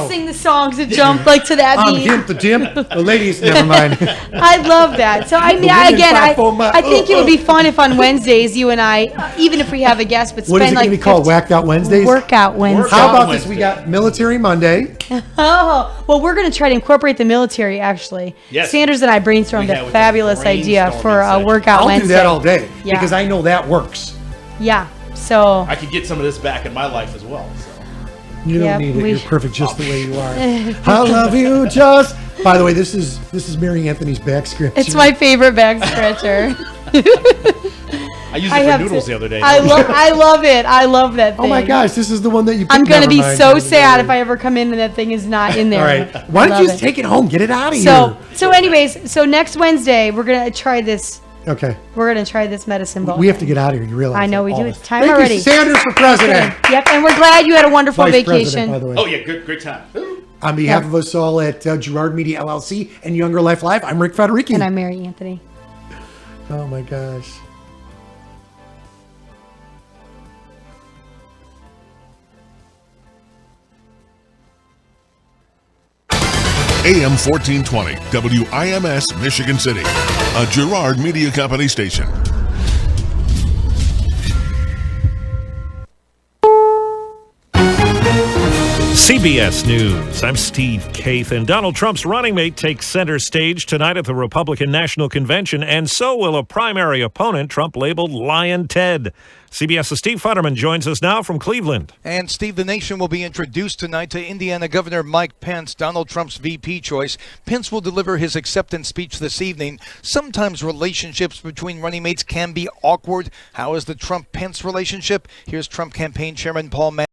sing the songs and jump like to that beat. I'm the ladies, never mind. I love that. So I think it would be fun if on Wednesdays you and I, even if we have a guest, but what is it going to be called? Whacked Out Wednesdays? Workout Wednesdays. How about this? We got Military Monday. Oh, well, we're going to try to incorporate the military, actually. Yes. Sanders and I brainstormed a fabulous idea for a workout Wednesday. I'll do that all day because I know that works. Yeah. So I could get some of this back in my life as well. So. You don't need it. You're perfect just the way you are. I love you just. By the way, this is Mary Anthony's back scratcher. It's my favorite back scratcher. I used it for noodles the other day. I love it. I love that thing. Oh my gosh, this is the one that you picked. I'm going to be so sad if I ever come in and that thing is not in there. All right. Why don't you just take it home? Get it out of here. So anyways, next Wednesday, we're going to try this. Okay. We're going to try this medicine ball. We have to get out of here. You realize I know we do. It's time Thank already. You, Sanders for president. Okay. Yep. And we're glad you had a wonderful Vice vacation. By the way. Oh, yeah. Great time. On behalf of us all at Gerard Media LLC and Younger Life Live, I'm Rick Federici. And I'm Mary Anthony. Oh my gosh. AM 1420, WIMS, Michigan City, a Gerard Media Company station. CBS News. I'm Steve Kaith, and Donald Trump's running mate takes center stage tonight at the Republican National Convention, and so will a primary opponent Trump labeled Lion Ted. CBS's Steve Futterman joins us now from Cleveland. And Steve, the nation will be introduced tonight to Indiana Governor Mike Pence, Donald Trump's VP choice. Pence will deliver his acceptance speech this evening. Sometimes relationships between running mates can be awkward. How is the Trump-Pence relationship? Here's Trump campaign chairman Paul Mann.